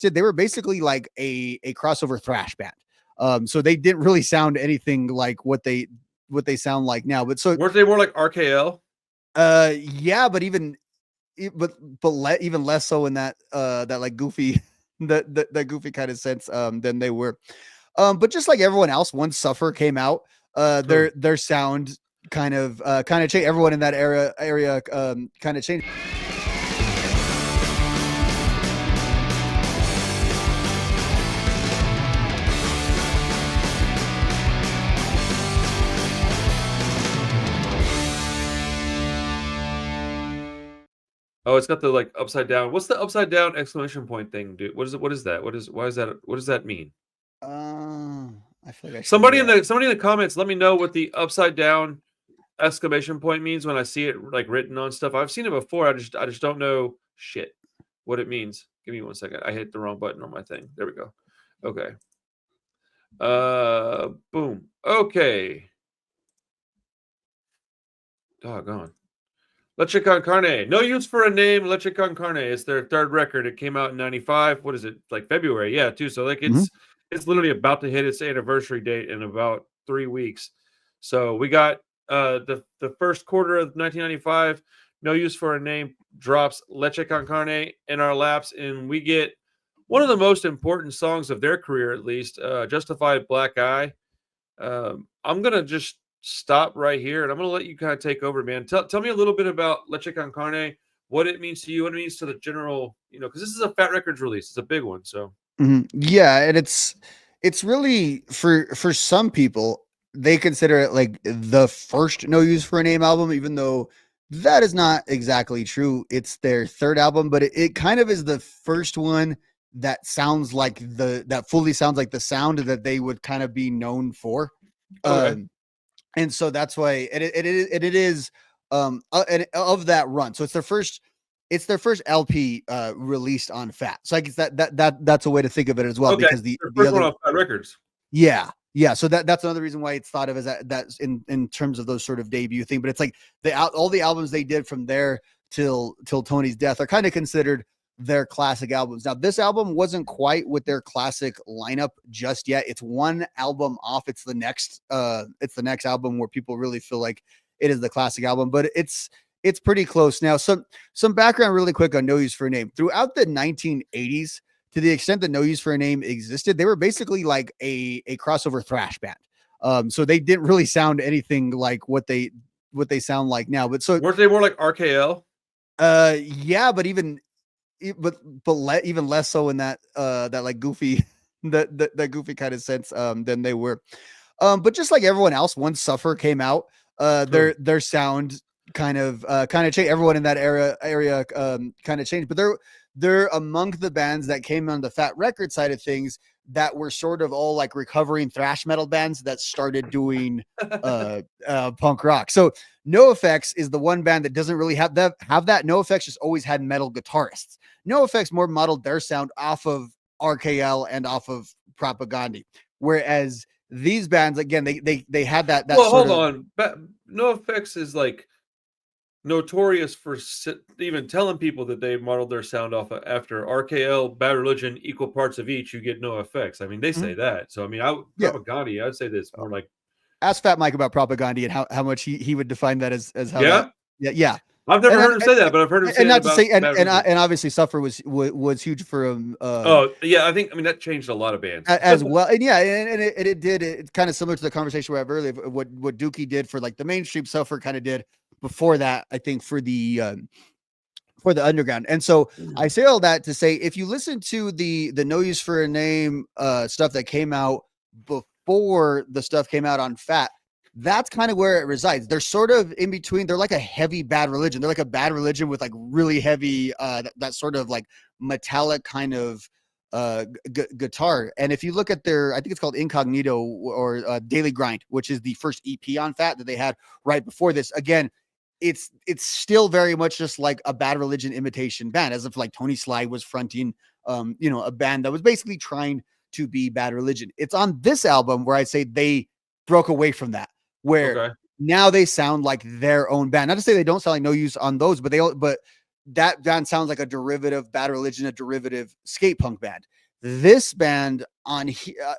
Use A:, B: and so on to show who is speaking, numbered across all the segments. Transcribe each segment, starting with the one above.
A: They were basically like a crossover thrash band. So they didn't really sound anything like what they sound like now. But so
B: weren't they more like RKL?
A: yeah, but even less so in that like goofy that goofy kind of sense than they were. But just like everyone else, once Suffer came out, their sound kind of changed. Everyone in that area kind of changed.
B: Oh, it's got the like upside down. What's the upside down exclamation point thing, dude? What is it? What is that? Why is that? What does that mean?
A: I feel like I should
B: Somebody
A: know that.
B: somebody in the comments, let me know what the upside down exclamation point means when I see it like written on stuff. I've seen it before. I just don't know shit what it means. Give me 1 second. I hit the wrong button on my thing. There we go. Okay. Boom. Okay. Doggone. Leche Con Carne. No use for a name. Leche Con Carne. It's their third record. It came out in '95. What is it? Like February? Yeah, too. So like it's literally about to hit its anniversary date in about 3 weeks. So we got the first quarter of 1995. No use for a name drops Leche Con Carne in our laps, and we get one of the most important songs of their career, at least, Justified Black Eye. I'm gonna just stop right here, and I'm gonna let you kind of take over, man. Tell me a little bit about Leche Con Carne, what it means to you, what it means to the general, because this is a Fat Records release. It's a big one, so.
A: Yeah, and it's really for some people they consider it like the first No Use for a Name album, even though that is not exactly true. It's their third album, but it kind of is the first one that fully sounds like the sound that they would kind of be known for.
B: Okay.
A: And so that's why it is and of that run. So it's their first LP released on Fat. So I guess that's a way to think of it as well,
B: Okay.
A: because
B: The
A: the
B: first
A: other
B: one on Fat Records.
A: yeah. Yeah, so that's another reason why it's thought of as that's in terms of those sort of debut thing. But it's like all the albums they did from there till Tony's death are kind of considered their classic albums. Now, this album wasn't quite with their classic lineup just yet. It's one album off. It's the next album where people really feel like it is the classic album, but it's pretty close. Now, some background really quick on No Use for a Name. Throughout the 1980s, to the extent that No Use for a Name existed, they were basically like a crossover thrash band. So they didn't really sound anything like what they sound like now. But so
B: Weren't they more like RKL?
A: yeah, but even less so in that like goofy that goofy kind of sense than they were. But just like everyone else, once Suffer came out, their sound kind of changed. Everyone in that area kind of changed, but they're among the bands that came on the Fat Record side of things that were sort of all like recovering thrash metal bands that started doing punk rock. So NoFX is the one band that doesn't really have that. NoFX just always had metal guitarists. NoFX more modeled their sound off of RKL and off of Propaganda, whereas these bands, again, they had that
B: well,
A: sort
B: hold
A: of
B: on. NoFX is like notorious for even telling people that they modeled their sound off of after RKL, Bad Religion, equal parts of each. You get NoFX. I mean, they say that. So I mean, Propaganda. I'd say this more like.
A: Ask Fat Mike about Propaganda and how much he would define that as how
B: yeah.
A: that. Yeah.
B: I've never heard him say that, but I've heard him say
A: and not
B: about
A: to say and obviously Suffer was huge for him.
B: Oh yeah, I mean that changed a lot of bands
A: as well, and yeah, and it did. It's kind of similar to the conversation we had earlier. What Dookie did for like the mainstream, Suffer kind of did before that. I think for the underground. And so I say all that to say, if you listen to the No Use for a Name stuff that came out before the stuff came out on Fat, that's kind of where it resides. They're sort of in between. They're like a heavy Bad Religion. They're like a Bad Religion with like really heavy, that sort of like metallic kind of guitar. And if you look at I think it's called Incognito or Daily Grind, which is the first EP on Fat that they had right before this. Again, it's still very much just like a Bad Religion imitation band, as if like Tony Sly was fronting, a band that was basically trying to be Bad Religion. It's on this album where I'd say they broke away from that, where now they sound like their own band. Not to say they don't sound like No Use on those, but that band sounds like a derivative, Bad Religion, a derivative skate punk band. This band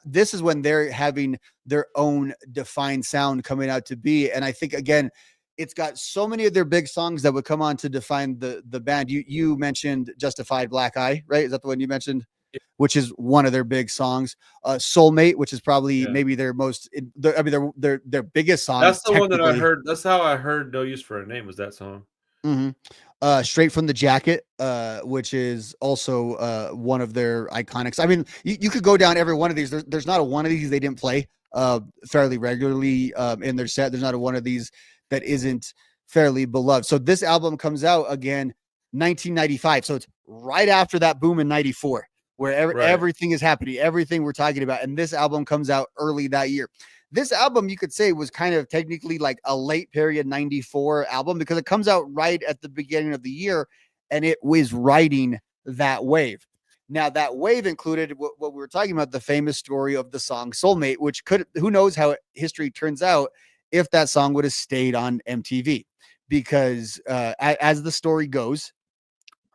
A: this is when they're having their own defined sound coming out to be. And I think, again, it's got so many of their big songs that would come on to define the band. You mentioned Justified Black Eye, right? Is that the one you mentioned? Which is one of their big songs. Soulmate, which is probably maybe their most, I mean, their biggest song.
B: That's the one that I heard. That's how I heard No Use for a Name was that song.
A: Straight from the Jacket, which is also one of their iconics. I mean, you could go down every one of these. There's not a one of these they didn't play fairly regularly in their set. There's not a one of these that isn't fairly beloved. So this album comes out again 1995. So it's right after that boom in 94, where everything is happening, everything we're talking about. And this album comes out early that year. This album, you could say, was kind of technically like a late period 94 album because it comes out right at the beginning of the year and it was riding that wave. Now, that wave included what we were talking about, the famous story of the song Soulmate, which who knows how history turns out if that song would have stayed on MTV. Because as the story goes,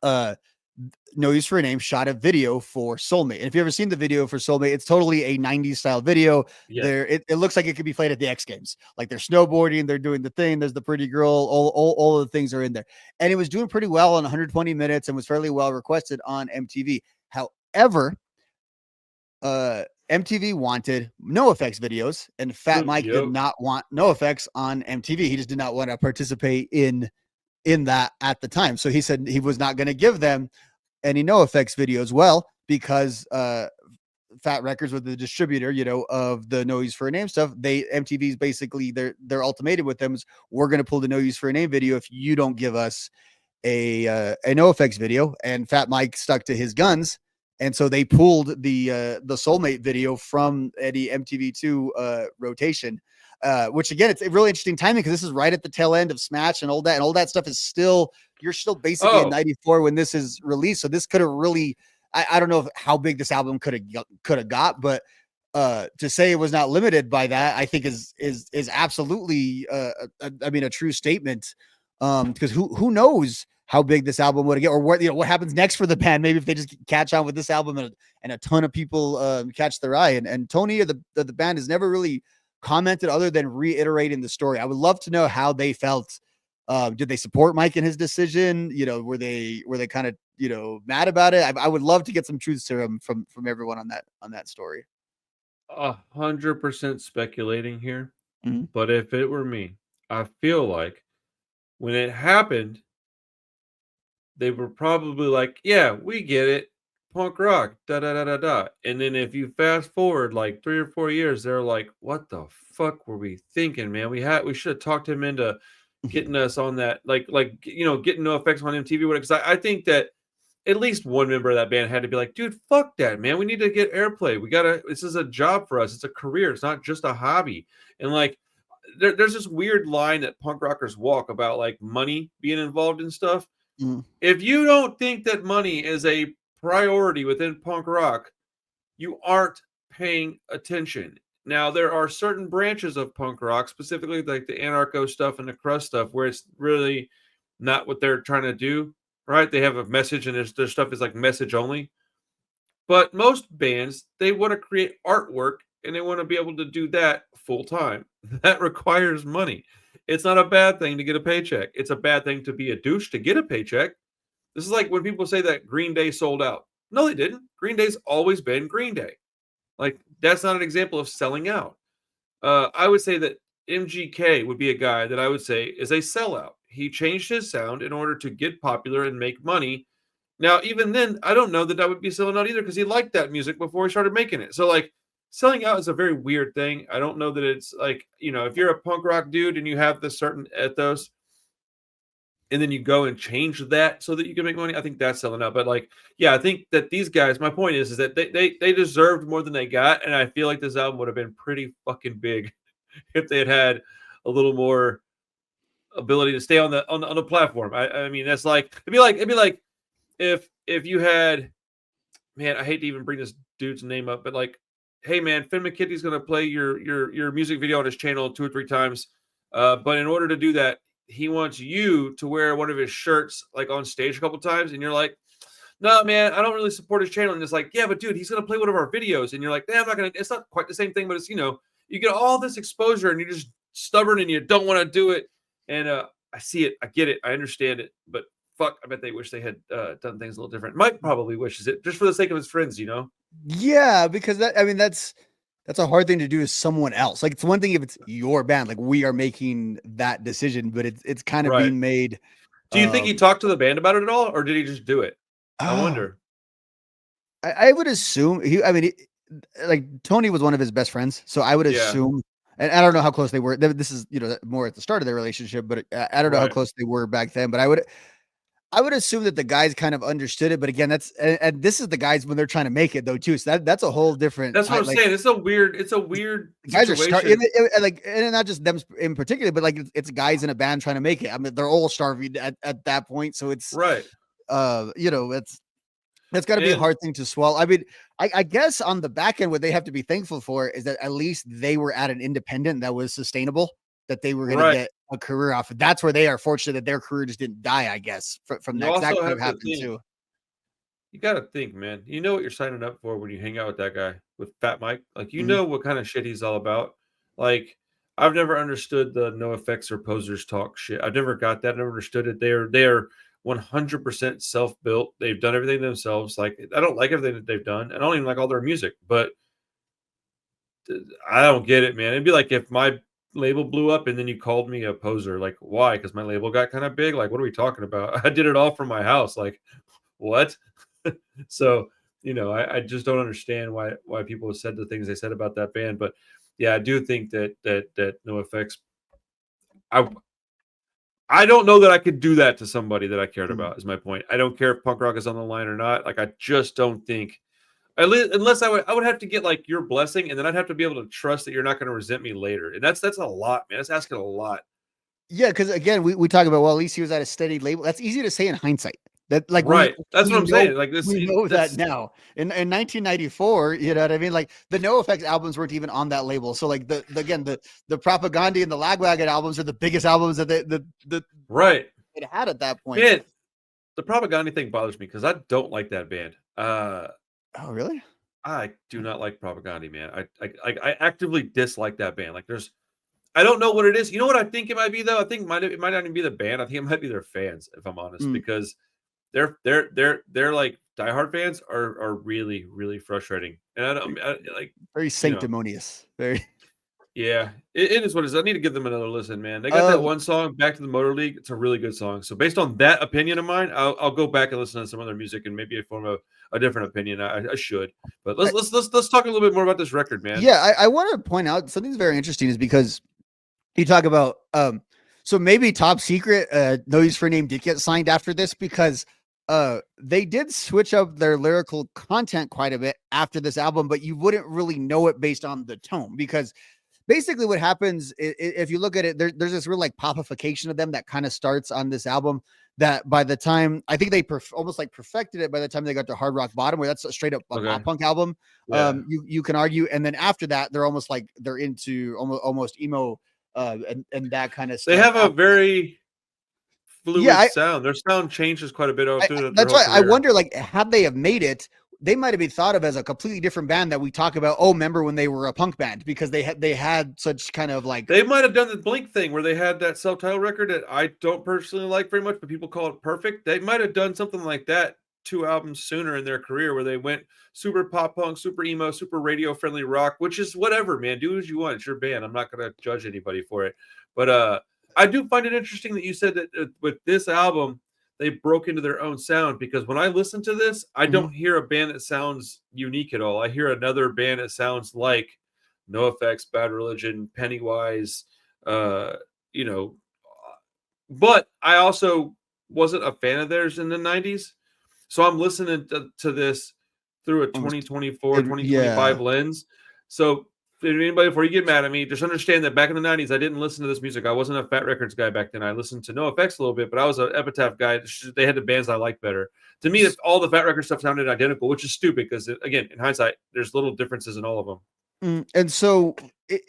A: No Use for a Name shot a video for Soulmate. And if you've ever seen the video for Soulmate, it's totally a 90s style video. There, it looks like it could be played at the X Games. Like they're snowboarding, they're doing the thing. There's the pretty girl. All of the things are in there. And it was doing pretty well on 120 minutes and was fairly well requested on MTV. However, MTV wanted NoFX videos, and Fat Mike did not want NoFX on MTV. He just did not want to participate in that at the time. So he said he was not going to give them any NoFX videos. Well, because Fat Records was the distributor, of the No Use for a Name stuff, MTV's basically their ultimatum with them is, we're going to pull the No Use for a Name video if you don't give us a NoFX video. And Fat Mike stuck to his guns. And so they pulled the Soulmate video from the MTV2 rotation, which again, it's a really interesting timing because this is right at the tail end of Smash and all that stuff is still, you're still basically in 94 when this is released. So this could have really, I don't know how big this album could have got, but to say it was not limited by that, I think is absolutely, a true statement. Because who knows how big this album would get, or what happens next for the band. Maybe if they just catch on with this album and a ton of people catch their eye. And Tony or the band has never really commented other than reiterating the story. I would love to know how they felt. Did they support Mike in his decision? Were they kind of mad about it? I would love to get some truth serum from everyone on that story.
B: 100% speculating here,
A: Mm-hmm.
B: but if it were me, I feel like when it happened, they were probably like, yeah, we get it. Punk rock, da da da da da. And then if you fast forward like 3 or 4 years, they're like, what the fuck were we thinking, man? We should have talked him into getting us on that, getting NoFX on MTV. Because I think that at least one member of that band had to be like, dude, fuck that, man. We need to get airplay. This is a job for us. It's a career. It's not just a hobby. And like, there's this weird line that punk rockers walk about like money being involved in stuff. If you don't think that money is a priority within punk rock, you aren't paying attention. Now, there are certain branches of punk rock, specifically like the anarcho stuff and the crust stuff, where it's really not what they're trying to do, right? They have a message and their stuff is like message only. But most bands, they want to create artwork and they want to be able to do that full time. That requires money. It's not a bad thing to get a paycheck. It's a bad thing to be a douche to get a paycheck. This is like when people say that Green Day sold out. No, they didn't. Green Day's always been Green Day. Like, that's not an example of selling out. I would say that MGK would be a guy that I would say is a sellout. He changed his sound in order to get popular and make money. Now, even then, I don't know that I would be selling out either because he liked that music before he started making it. So, like, selling out is a very weird thing. I don't know that it's like, if you're a punk rock dude and you have this certain ethos and then you go and change that so that you can make money, I think that's selling out. But like, yeah, I think that these guys, my point is that they deserved more than they got. And I feel like this album would have been pretty fucking big if they had a little more ability to stay on the platform. I mean, that's like, it'd be like if you had, man, I hate to even bring this dude's name up, but like, hey man, Finn McKitty's going to play your music video on his channel 2 or 3 times. But in order to do that, he wants you to wear one of his shirts like on stage a couple times, and you're like, no, man, I don't really support his channel. And it's like, yeah, but dude, he's gonna play one of our videos, and you're like, I'm not gonna. It's not quite the same thing, but it's you get all this exposure, and you're just stubborn, and you don't want to do it. And I see it, I get it, I understand it, but fuck, I bet they wish they had done things a little different. Mike probably wishes it just for the sake of his friends,
A: Yeah, because that's a hard thing to do with someone else. Like, it's one thing if it's your band, like we are making that decision, but it's kind of
B: Right.
A: being made.
B: Do you think he talked to the band about it at all, or did he just do it? I
A: Oh,
B: wonder.
A: I would assume like Tony was one of his best friends, so I would
B: Yeah.
A: assume, and I don't know how close they were. This is more at the start of their relationship, but I don't know how
B: Right.
A: close they were back then. But I would assume that the guys kind of understood it. But again, and this is the guys when they're trying to make it though too. So that's a whole different.
B: That's what I'm
A: like,
B: saying. It's a weird
A: guys are
B: situation.
A: like, and not just them in particular, but like it's guys in a band trying to make it. I mean, they're all starving at that point, so it's
B: Right.
A: That's got to be a hard thing to swallow. I mean, I guess on the back end, what they have to be thankful for is that at least they were at an independent that was sustainable, that they were going to get a career off of. That's where they are fortunate that their career just didn't die, I guess, from that. That could have happened too.
B: You got to think, man. You know what you're signing up for when you hang out with that guy, with Fat Mike. Like, know what kind of shit he's all about. Like, I've never understood the NoFX or posers talk shit. I've never got that. Never understood it. They're 100% self-built. They've done everything themselves. Like, I don't like everything that they've done. I don't even like all their music, but I don't get it, man. It'd be like if my label blew up and then you called me a poser. Like, why? Because my label got kind of big. Like, what are we talking about? I did it all from my house. Like, what? So, I just don't understand why people have said the things they said about that band. But yeah, I do think that NoFX. I don't know that I could do that to somebody that I cared about, is my point. I don't care if punk rock is on the line or not. Like, I just don't think, unless I would have to get like your blessing, and then I'd have to be able to trust that you're not going to resent me later. And that's a lot, man. That's asking a lot.
A: Yeah, because again, we talk about, well, at least he was at a steady label. That's easy to say in hindsight. That like
B: right. That's what I'm saying. Like this,
A: we know that now. In 1994, you know what I mean? Like the NoFX albums weren't even on that label. So like the Propaganda and the Lagwagon albums are the biggest albums that the
B: right
A: it had at that point.
B: Man, the Propaganda thing bothers me because I don't like that band.
A: Oh, really?
B: I do not like Propaganda, man. I actively dislike that band. Like I don't know what it is. You know what I think it might be though? I think it might not even be the band. I think it might be their fans, if I'm honest, because they're like diehard fans are really, really frustrating. And I like
A: very sanctimonious. Very.
B: Yeah, it is what it is. I need to give them another listen, man. They got that one song, Back to the Motor League. It's a really good song. So based on that opinion of mine, I'll go back and listen to some other music and maybe form a different opinion. I should. But let's talk a little bit more about this record, man.
A: Yeah, I want to point out something very interesting is because you talk about so maybe Top Secret, No Use for a Name did get signed after this because they did switch up their lyrical content quite a bit after this album, but you wouldn't really know it based on the tone, because basically what happens if you look at it, there's this real like popification of them that kind of starts on this album, that by the time I think they almost like perfected it by the time they got to Hard Rock Bottom, where that's a straight up pop punk album. Yeah. You can argue, and then after that they're almost like they're into almost emo and that kind of stuff.
B: They have a very fluid sound. Their sound changes quite a bit.
A: That's why I wonder, like, had they have made it, they might have been thought of as a completely different band that we talk about. Oh, remember when they were a punk band, because they had such kind of like,
B: they might have done the Blink thing where they had that self-titled record that I don't personally like very much, but people call it perfect. They might have done something like that 2 albums sooner in their career, where they went super pop punk, super emo, super radio friendly rock, which is whatever, man. Do as you want. It's your band. I'm not going to judge anybody for it. But I do find it interesting that you said that with this album, they broke into their own sound, because when I listen to this, I don't hear a band that sounds unique at all. I hear another band that sounds like NoFX, Bad Religion, Pennywise, but I also wasn't a fan of theirs in the 90s. So I'm listening to this through a 2024, 2025 lens. So anybody, before you get mad at me, just understand that back in the 90s, I didn't listen to this music. I wasn't a Fat Records guy back then. I listened to NoFX a little bit, but I was an Epitaph guy. They had the bands I liked better. To me, all the Fat Records stuff sounded identical, which is stupid because, again, in hindsight, there's little differences in all of them.
A: And so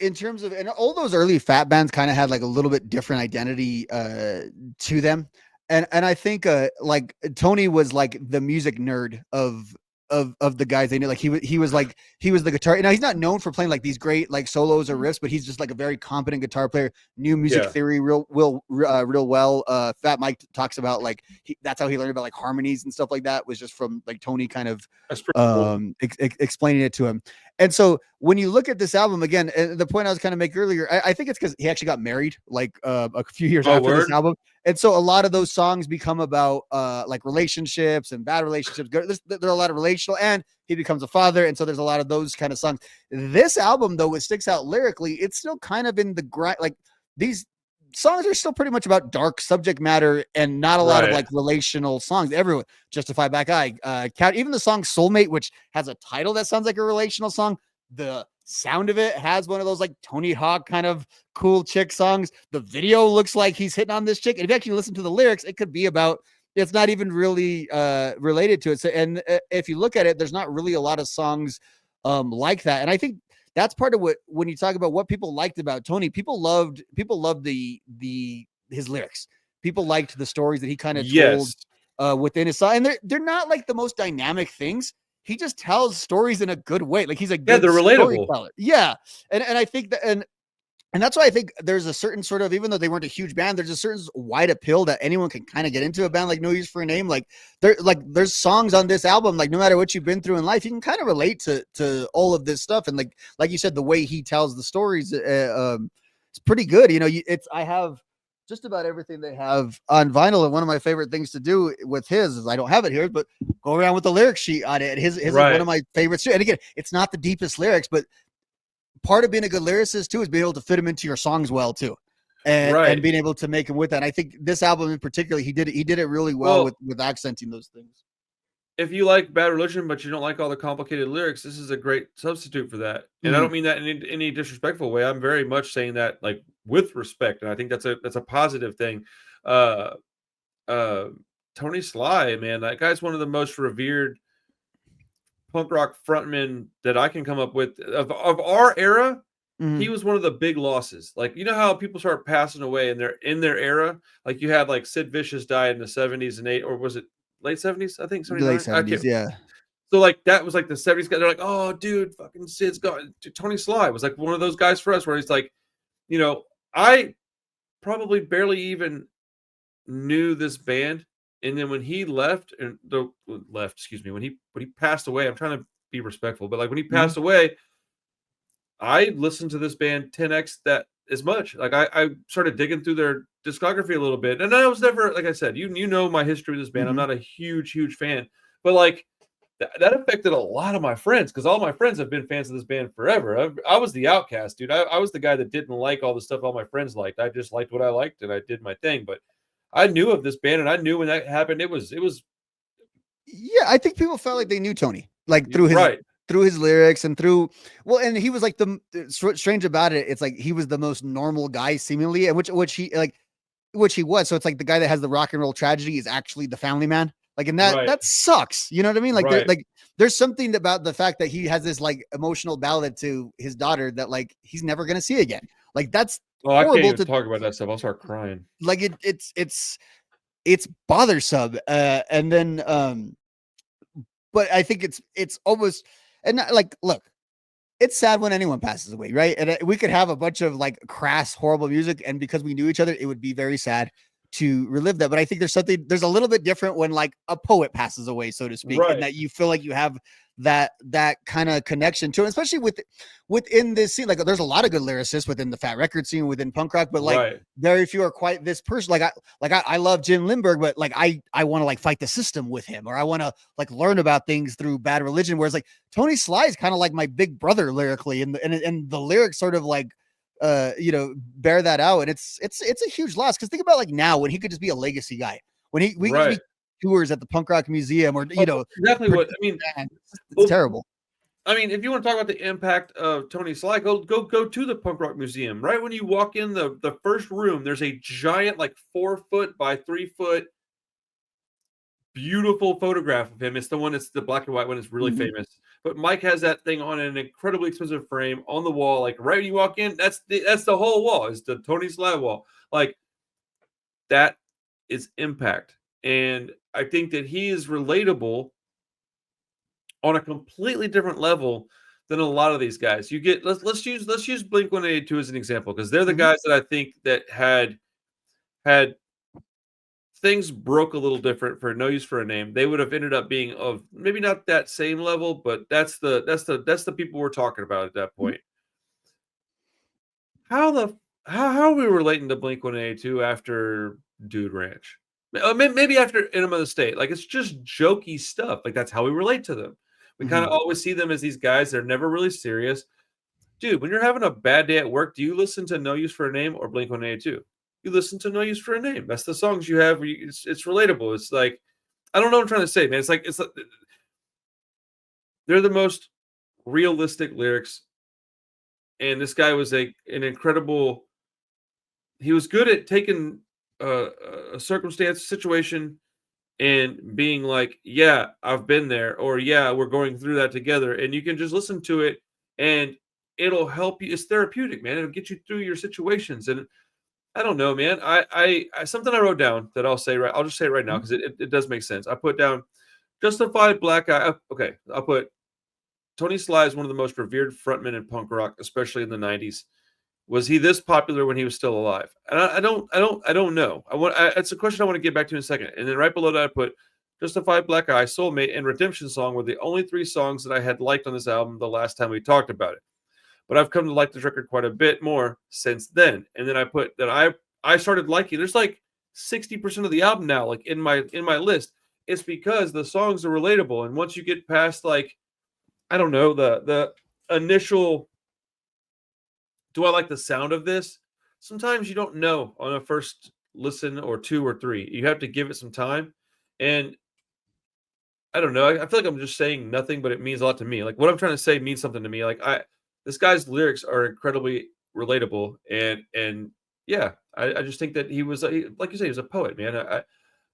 A: in terms of, and all those early fat bands kind of had like a little bit different identity to them. And I think like Tony was like the music nerd of the guys they knew. Like he was the guitar. Now he's not known for playing like these great like solos or riffs, but he's just like a very competent guitar player. Knew music
B: Yeah,
A: theory real well. Fat Mike talks about like that's how he learned about like harmonies and stuff like that, was just from like Tony kind of
B: that's pretty cool.
A: explaining it to him. And so when you look at this album again, the point I was kind of making earlier, I think it's because he actually got married like a few years
B: Oh,
A: after this
B: word.
A: album. And so a lot of those songs become about like relationships and bad relationships. There are a lot of relational, and he becomes a father. And so there's a lot of those kind of songs. This album, though, it sticks out lyrically. It's still kind of in the grind. Like these songs are still pretty much about dark subject matter and not a lot of
B: Right.
A: like relational songs. Everyone, Justified Black Eye, even the song Soulmate, which has a title that sounds like a relational song. The sound of it has one of those like Tony Hawk kind of cool chick songs. The video looks like he's hitting on this chick. And if you actually listen to the lyrics, it could be about, it's not even really related to it. So, and if you look at it, there's not really a lot of songs like that. And I think that's part of what, when you talk about what people liked about Tony, people loved the his lyrics. People liked the stories that he kind of told
B: Yes.
A: within his song. And they're not like the most dynamic things. He just tells stories in a good way. Like he's a
B: Yeah,
A: good
B: they're relatable.
A: storyteller. Yeah. And I think that, and that's why I think there's a certain sort of, even though they weren't a huge band, there's a certain wide appeal that anyone can kind of get into a band like No Use for a Name. Like there's songs on this album, like no matter what you've been through in life, you can kind of relate to all of this stuff. And like you said, the way he tells the stories, it's pretty good. You know, I have just about everything they have on vinyl. And one of my favorite things to do with his is, I don't have it here, but go around with the lyric sheet on it. His is one of my favorites too. And again, it's not the deepest lyrics, but part of being a good lyricist too is being able to fit them into your songs well too, and being able to make them with that. And I think this album in particular, he did it really well with accenting those things.
B: If you like Bad Religion, but you don't like all the complicated lyrics, this is a great substitute for that. And I don't mean that in any disrespectful way. I'm very much saying that like with respect, and I think that's a positive thing. Uh, Tony Sly, man, that guy's one of the most revered punk rock frontmen that I can come up with of our era. He was one of the big losses. Like, you know how people start passing away and they're in their era? Like you had like Sid Vicious died in the 70s and 8, or was it late 70s? I think
A: Late
B: 79. I
A: 70s,
B: can't.
A: yeah.
B: So like that was like the 70s guy. They're like, oh dude, fucking Sid's gone. Tony Sly was like one of those guys for us where he's like, you know, I probably barely even knew this band. And then when he left excuse me, when he passed away, I'm trying to be respectful, but like when he passed away, I listened to this band 10x that as much. Like I started digging through their discography a little bit, and I was never, like I said, you know my history with this band. I'm not a huge fan, but like that affected a lot of my friends because all my friends have been fans of this band forever. I was the outcast, dude. I was the guy that didn't like all the stuff all my friends liked. I just liked what I liked, and I did my thing. But I knew of this band, and I knew when that happened, it was
A: Yeah, I think people felt like they knew Tony, like
B: right,
A: through his lyrics and through, well, and he was like strange about it. It's like he was the most normal guy seemingly, and which he was. So it's like the guy that has the rock and roll tragedy is actually the family man. Like, and
B: right,
A: that sucks. You know what I mean? Like,
B: right.
A: there's something about the fact that he has this like emotional ballad to his daughter that like he's never gonna see again. Like that's
B: Oh, I can't
A: horrible
B: even talk about that stuff. I'll start crying.
A: like it's bothersome. And then but I think it's almost, and like, look, it's sad when anyone passes away, right? And we could have a bunch of like crass, horrible music, and because we knew each other, it would be very sad to relive that. But I think there's a little bit different when like a poet passes away, so to speak, and
B: Right.
A: that you feel like you have that kind of connection to it, especially within this scene. Like there's a lot of good lyricists within the fat record scene, within punk rock, but like
B: Right.
A: very few are quite this person. I love Jim Lindbergh, but like I want to like fight the system with him, or I want to like learn about things through Bad Religion. Whereas like Tony Sly is kind of like my big brother lyrically, and the lyrics sort of like bear that out. And it's a huge loss, because think about like now when he could just be a legacy guy, when we could just be tours at the Punk Rock Museum, or
B: Exactly what I mean.
A: It's terrible.
B: I mean, if you want to talk about the impact of Tony Sly, go to the Punk Rock Museum. Right when you walk in the first room, there's a giant, like 4 foot by 3 foot, beautiful photograph of him. It's the one that's the black and white one. It's really famous. but Mike has that thing on an incredibly expensive frame on the wall. Like right when you walk in, that's the whole wall. It's the Tony Slab wall. Like that is impact. And I think that he is relatable on a completely different level than a lot of these guys. You get let's use Blink-182 as an example, because they're the guys that I think that had things broke a little different for No Use for a Name. They would have ended up being of maybe not that same level, but that's the people we're talking about at that point. How are we relating to Blink-182 after Dude Ranch? Maybe after Enema of the State. Like, it's just jokey stuff. Like, that's how we relate to them. We kind of always see them as these guys. They're never really serious. Dude, when you're having a bad day at work, do you listen to No Use for a Name or Blink-182? You listen to No Use for a Name. That's the songs you have. It's relatable. It's like, I don't know what I'm trying to say, man. It's like they're the most realistic lyrics. And this guy was an incredible. He was good at taking a situation and being like, yeah, I've been there, or yeah, we're going through that together. And you can just listen to it and it'll help you. It's therapeutic, man. It'll get you through your situations. And I don't know, man. I something I wrote down that I'll say I'll just say it right now because it does make sense. I put down Justified Black Eye. Okay, I'll put Tony Sly is one of the most revered frontmen in punk rock, especially in the 90s. Was he this popular when he was still alive? And I don't know. It's a question I want to get back to in a second. And then right below that, I put Justified, Black Eye, Soulmate, and Redemption Song were the only 3 songs that I had liked on this album the last time we talked about it. But I've come to like this record quite a bit more since then. And then I put that I started liking. There's like 60% of the album now, like in my list. It's because the songs are relatable. And once you get past, like, I don't know, the initial, do I like the sound of this? Sometimes you don't know on a first listen or 2 or 3. You have to give it some time. And I don't know. I feel like I'm just saying nothing, but it means a lot to me. Like, what I'm trying to say means something to me. Like, this guy's lyrics are incredibly relatable. And yeah, I just think that he was, like you say, he was a poet, man.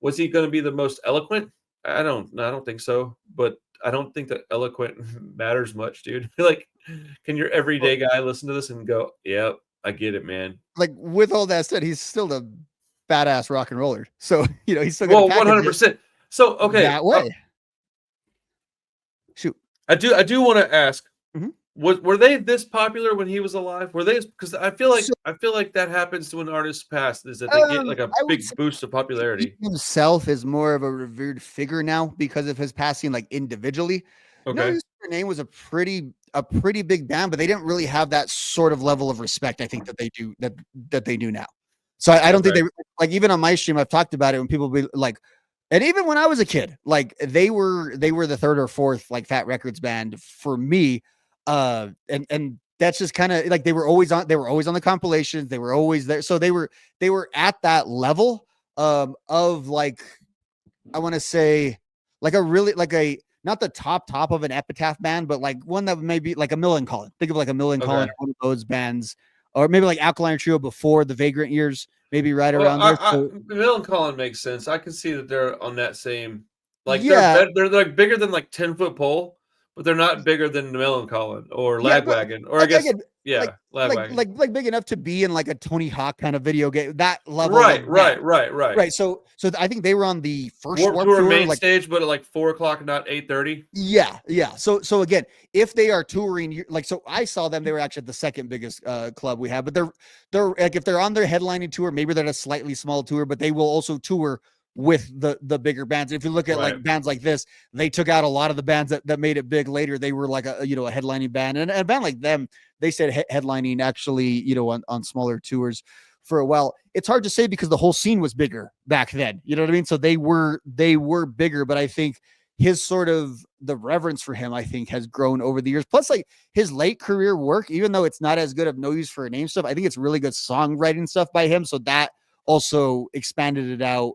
B: Was he going to be the most eloquent? I don't think so. But I don't think that eloquent matters much, dude. Like, can your everyday guy listen to this and go, "Yep, I get it, man"?
A: Like, with all that said, he's still a badass rock and roller. So, he's still going to
B: 100%. So, okay,
A: that way. Shoot,
B: I do want to ask,
A: Mhm.
B: were they this popular when he was alive? Were they? Because I feel like that happens to when artists pass, is that they get like a
A: I would
B: big
A: say
B: boost of popularity.
A: he himself is more of a revered figure now because of his passing, like, individually. No
B: Okay,
A: Use for a Name was a pretty big band, but they didn't really have that sort of level of respect, I think, that they do now. So I don't think
B: okay,
A: they, like, even on my stream, I've talked about it when people be like, and even when I was a kid, like, they were the 3rd or 4th, like, Fat Records band for me. And that's just kind of like, they were always on the compilations. They were always there. So they were at that level of, like, I want to say, like, a really, like, a, not the top of an Epitaph band, but like one that maybe like a Millencolin. Think of like a Millencolin,
B: okay.
A: one of those bands, or maybe like Alkaline Trio before the Vagrant years, maybe right
B: Well,
A: around there. So
B: Bill and Colin makes sense. I can see that they're on that same, like,
A: yeah,
B: they're like bigger than like 10-foot pole, but they're not bigger than Mel and Colin or
A: yeah, but
B: Lagwagon, or I
A: like, I
B: guess,
A: get, like
B: yeah, Lagwagon.
A: big enough to be in like a Tony Hawk kind of video game, that level
B: Right,
A: of band.
B: right, right, right.
A: Right. So I think they were on the first
B: Warp
A: Warp
B: Tour
A: Tour,
B: main
A: like,
B: stage, but at like 4 o'clock, not 8:30.
A: yeah, yeah. So again, if they are touring, like, so I saw them, they were actually the second biggest club we have, but they're like, if they're on their headlining tour, maybe they're a slightly small tour, but they will also tour with the bigger bands. If you look at
B: Right.
A: like bands like this, they took out a lot of the bands that made it big later. They were like a headlining band, and a band like them, they said headlining actually, on smaller tours for a while. It's hard to say because the whole scene was bigger back then. You know what I mean? So they were bigger, but I think his sort of, the reverence for him, I think, has grown over the years. Plus, like, his late career work, even though it's not as good of No Use for a Name stuff, I think it's really good songwriting stuff by him. So that also expanded it out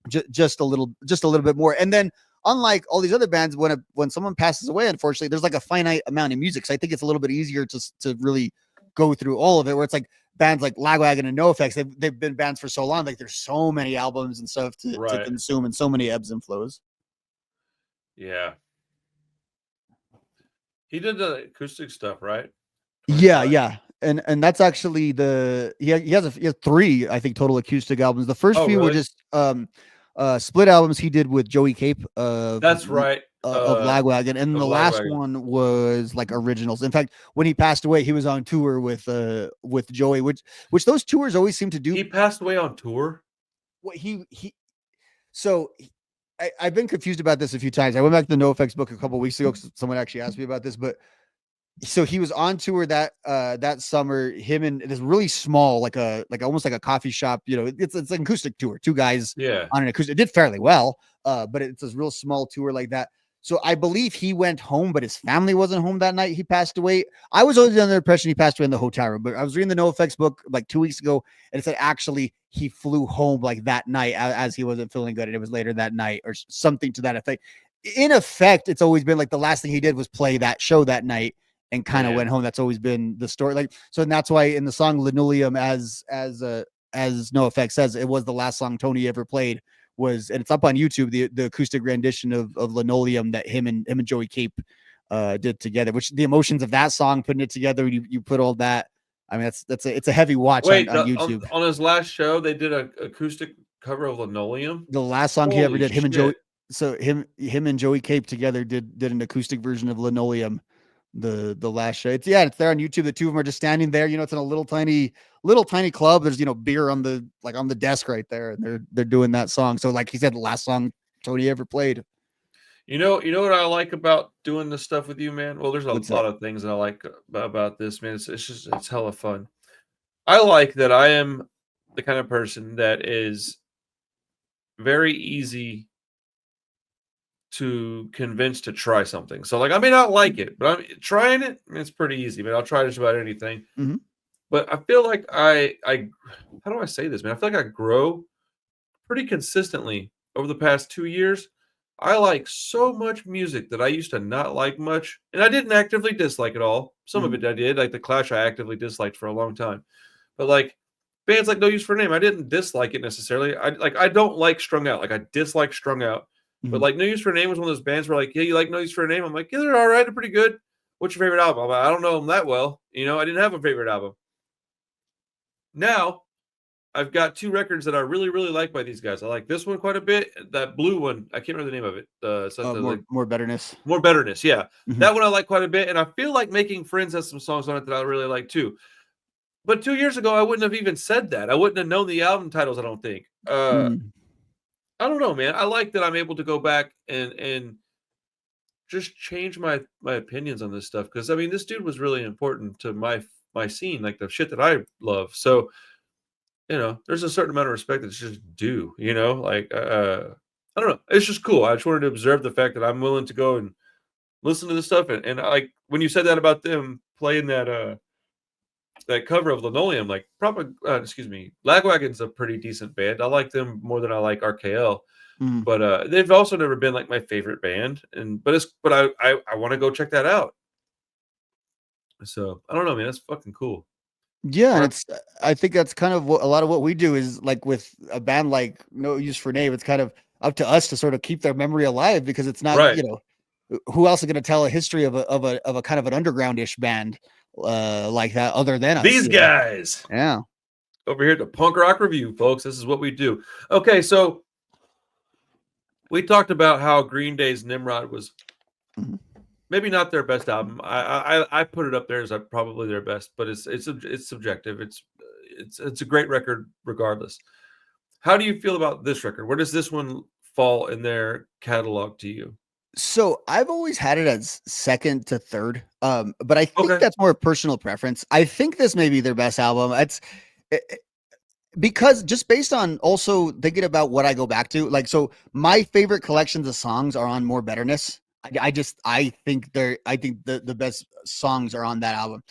A: just a little bit more. And then, unlike all these other bands, when someone passes away, unfortunately, there's like a finite amount of music. So I think it's a little bit easier to really go through all of it. Where it's like bands like Lagwagon and NoFX, they've been bands for so long. Like, there's so many albums and stuff to
B: Right.
A: consume, and so many ebbs and flows.
B: Yeah. He did the acoustic stuff, right?
A: Yeah,
B: 25.
A: yeah. And that's actually he has 3, I think, total acoustic albums. The first
B: Oh,
A: few were
B: really?
A: just split albums he did with Joey Cape
B: That's right.
A: of Lagwagon, and
B: Of
A: the last
B: Lagwagon.
A: one was like originals. In fact, when he passed away, he was on tour with Joey, which those tours always seem to do.
B: He passed away on tour.
A: What he so I've been confused about this a few times. I went back to the NoFX book a couple weeks ago because someone actually asked me about this, but so he was on tour that summer, him and this really small, like almost like a coffee shop, it's an acoustic tour, 2 guys
B: Yeah.
A: on an acoustic. It did fairly well, but it's this real small tour like that. So I believe he went home, but his family wasn't home that night. He passed away. I was always under the impression he passed away in the hotel room, but I was reading the NoFX book like 2 weeks ago, and it said actually he flew home like that night as he wasn't feeling good, and it was later that night or something to that effect. In effect, it's always been like the last thing he did was play that show that night and kind of went home. That's always been the story. Like, so, and that's why in the song Linoleum, as NoFX says, it was the last song Tony ever played, and it's up on YouTube, the acoustic rendition of Linoleum that him and Joey Cape did together, which the emotions of that song, putting it together, you put all that. I mean, it's a heavy watch on YouTube.
B: On his last show, they did an acoustic cover of Linoleum.
A: The last song he ever did, him and Joey Cape together did an acoustic version of Linoleum. The last show. It's there on YouTube. The two of them are just standing there. It's in a little tiny club. There's beer on the desk right there, and they're doing that song. So like he said, the last song Tony ever played.
B: You know what I like about doing this stuff with you, man? Well, there's a lot of things that I like about this, man. It's hella fun. I like that I am the kind of person that is very easy to convince to try something. So like I may not like it, but I'm trying it. It's pretty easy, man. I'll try just about anything.
A: Mm-hmm.
B: But I feel like I how do I say this, man? I feel like I grow pretty consistently over the past 2 years. I like so much music that I used to not like much, and I didn't actively dislike it all. Some of it I did, like the Clash I actively disliked for a long time. But like bands like No Use for a Name, I didn't dislike it necessarily. I don't like Strung Out. Like I dislike Strung Out. But like No Use for a Name was one of those bands where like, yeah, you like No Use for a Name? I'm like, yeah, they're all right, they're pretty good. What's your favorite album? I'm like, I don't know them that well. I didn't have a favorite album. Now, I've got 2 records that I really, really like by these guys. I like this one quite a bit. That blue one, I can't remember the name of it.
A: More Betterness.
B: More Betterness, yeah. Mm-hmm. That one I like quite a bit, and I feel like Making Friends has some songs on it that I really like too. But 2 years ago, I wouldn't have even said that. I wouldn't have known the album titles, I don't think. I don't know, man. I like that I'm able to go back and just change my opinions on this stuff, because I mean, this dude was really important to my scene, like the shit that I love. So, there's a certain amount of respect that's just due. Like I don't know. It's just cool. I just wanted to observe the fact that I'm willing to go and listen to this stuff, and like when you said that about them playing that cover of Linoleum, like Lagwagon's a pretty decent band. I like them more than I like RKL, but they've also never been like my favorite band. But I want to go check that out. So I don't know, man. That's fucking cool.
A: Yeah, and I think that's kind of a lot of what we do is like with a band like No Use for a Name. It's kind of up to us to sort of keep their memory alive, because it's not
B: right.
A: Who else is going to tell a history of a kind of an underground-ish band like that other than us?
B: These guys.
A: Yeah.
B: Over here at the Punk Rock Review, folks. This is what we do. Okay, so we talked about how Green Day's Nimrod was maybe not their best album. I put it up there as probably their best, but it's subjective. It's a great record regardless. How do you feel about this record? Where does this one fall in their catalog to you?
A: So I've always had it as second to third, but I think that's more personal preference. I think this may be their best album. Because just based on also thinking about what I go back to, like, so my favorite collections of songs are on More Betterness. I think the best songs are on that album.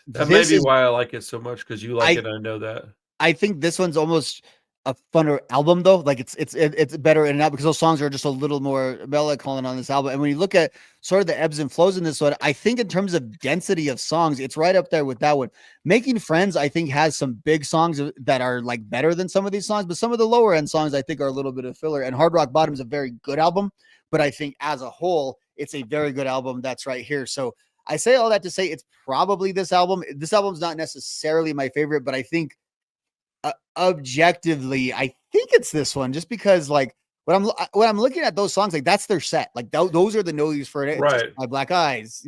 B: That may be why I like it so much, because you like it. I know that.
A: I think this one's almost a funner album though. Like it's better in and out, because those songs are just a little more melancholy on this album. And when you look at sort of the ebbs and flows in this one, I think in terms of density of songs, it's right up there with that one. Making Friends, I think, has some big songs that are like better than some of these songs, but some of the lower end songs I think are a little bit of filler. And Hard Rock Bottom is a very good album, but I think as a whole, it's a very good album that's right here. So I say all that to say it's probably this album. This album's not necessarily my favorite, but I think objectively, I think it's this one, just because like when I'm looking at those songs, like that's their set. Like those are the No Use for It. Just
B: Right.
A: My Black Eyes,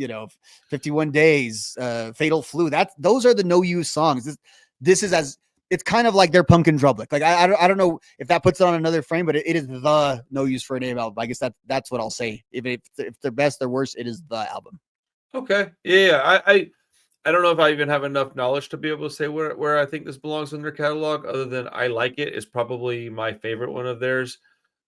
A: 51 Days, Fatal Flu. Those are the No Use songs. This is as it's kind of like their Pumpkin Drublic. Like I don't know if that puts it on another frame, but it is the No Use for a Name album. I guess that's what I'll say. If they're best or worst, it is the album.
B: Okay. Yeah. I don't know if I even have enough knowledge to be able to say where I think this belongs in their catalog, other than I like it. It's probably my favorite one of theirs,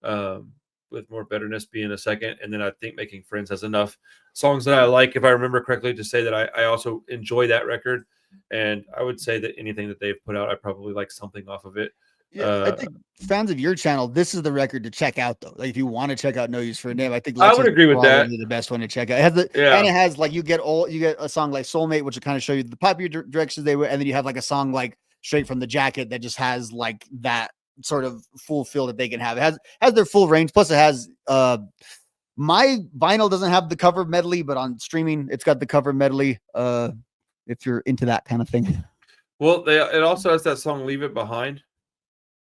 B: with More Betterness being a second. And then I think Making Friends has enough songs that I like, if I remember correctly, to say that I also enjoy that record. And I would say that anything that they've put out, I probably like something off of it.
A: Yeah, I think fans of your channel, this is the record to check out, though. Like if you want to check out No Use for a Name, I think
B: I
A: Leche
B: would
A: is
B: agree with that.
A: probably the best one to check out. It has and it has like you get a song like Soulmate, which will kind of show you the popular directions they were, and then you have like a song like Straight from the Jacket that just has like that sort of full feel that they can have. It has their full range. Plus, it has my vinyl doesn't have the cover medley, but on streaming, it's got the cover medley. If you're into that kind of thing.
B: Well, it also has that song "Leave It Behind."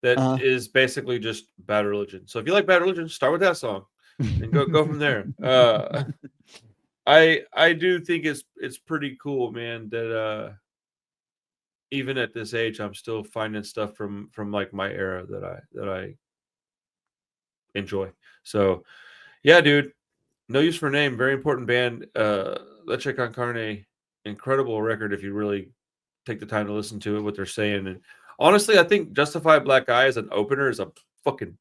B: That is basically just Bad Religion. So if you like Bad Religion, start with that song and go from there. I do think it's pretty cool, man, that even at this age, I'm still finding stuff from like my era that I enjoy. So yeah, dude. No Use for a Name, very important band. Leche Con Carne, incredible record if you really take the time to listen to it, what they're saying. And honestly, I think Justify Black Eye as an opener is a fucking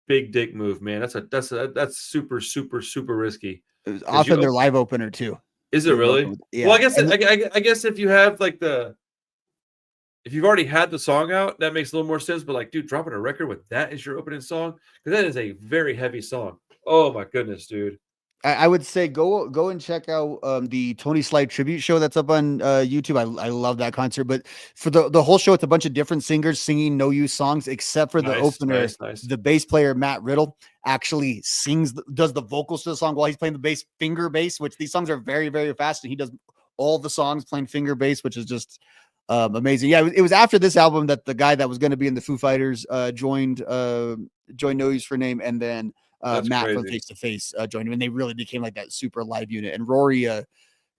B: big dick move, man. That's super, super, super risky.
A: It was often their live opener too.
B: Is it really? Yeah. Well, I guess if you have like if you've already had the song out, that makes a little more sense. But like, dude, dropping a record with that as your opening song, because that is a very heavy song. Oh my goodness, dude.
A: I would say go and check out the Tony Slide tribute show that's up on YouTube. I love that concert, but for the whole show, it's a bunch of different singers singing No Use songs, except for the opener. Nice. The bass player Matt Riddle actually does the vocals to the song while he's playing the bass, finger bass, which these songs are very, very fast, and he does all the songs playing finger bass, which is just amazing. Yeah, it was after this album that the guy that was going to be in the Foo Fighters joined No Use for a Name, and then Matt crazy. From Face to Face joined him, and they really became like that super live unit. And Rory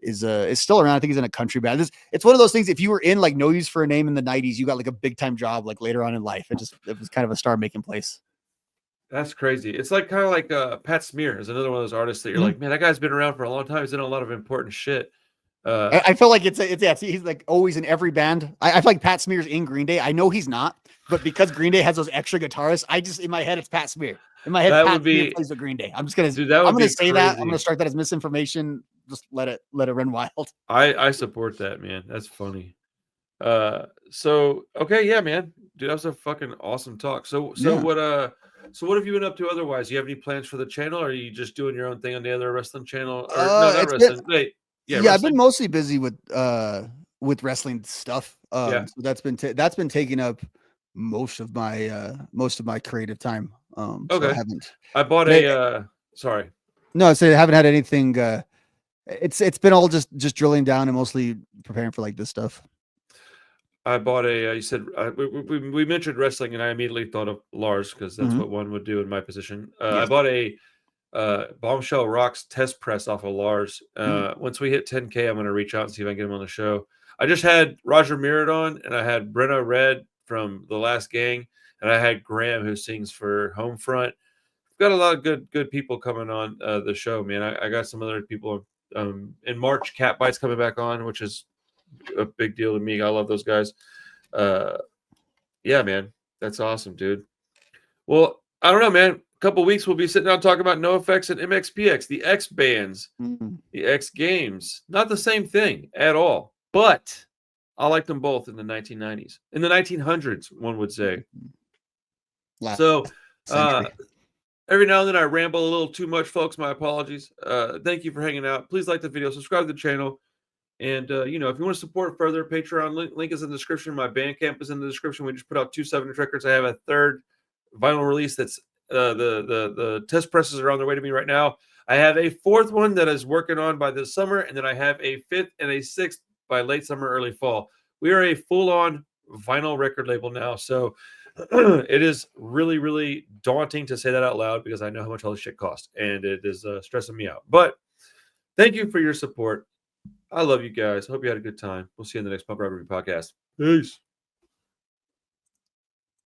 A: is still around. I think he's in a country band. It's one of those things. If you were in like No Use for a Name in the 90s, you got like a big time job like later on in life. It was kind of a star making place.
B: That's crazy. It's like kind of like Pat Smear is another one of those artists that you're like, man, that guy's been around for a long time. He's in a lot of important shit.
A: I feel like it's he's like always in every band. I feel like Pat Smear's in Green Day. I know he's not, but because Green Day has those extra guitarists, I just in my head it's Pat Smear. In my head, Pat Smear plays with Green Day. I'm just gonna say crazy. That. I'm gonna start that as misinformation. Just let it run wild.
B: I support that, man. That's funny. So okay, yeah, man, dude, that was a fucking awesome talk. So what have you been up to otherwise? Do you have any plans for the channel, or are you just doing your own thing on the other wrestling channel? Or no, not wrestling. Wait.
A: Yeah, wrestling. I've been mostly busy with wrestling stuff. So that's been taking up most of my creative time.
B: Okay.
A: So
B: I bought sorry.
A: No, I haven't had anything. It's been all just drilling down and mostly preparing for like this stuff.
B: I bought you said we mentioned wrestling, and I immediately thought of Lars because that's what one would do in my position. Yes. I bought a Bombshell Rocks test press off of Lars. Once we hit 10K, I'm going to reach out and see if I can get him on the show. I just had Roger Mirrod on, and I had Brenna Red from The Last Gang, and I had Graham, who sings for Homefront. I've got a lot of good people coming on the show, man. I got some other people in March. Cat Bite's coming back on, which is a big deal to me. I love those guys. Yeah, man, that's awesome, dude. Well, I don't know, man. Couple weeks we'll be sitting down talking about NoFX and MXPX, the X bands, the X Games. Not the same thing at all, but I liked them both in the 1990s, in the 1900s, one would say. So every now and then I ramble a little too much, folks. My apologies. Thank you for hanging out. Please like the video, subscribe to the channel, and if you want to support further, Patreon link is in the description. My Bandcamp is in the description. We just put out 2 7-inch records. I have a third vinyl release that's the test presses are on their way to me right now. I have a fourth one that is working on by this summer, and then I have a fifth and a sixth by late summer, early fall. We are a full-on vinyl record label now, so it is really, really daunting to say that out loud because I know how much all this shit costs, and it is stressing me out. But thank you for your support. I love you guys. Hope you had a good time. We'll see you in the next Pump Review podcast. Peace.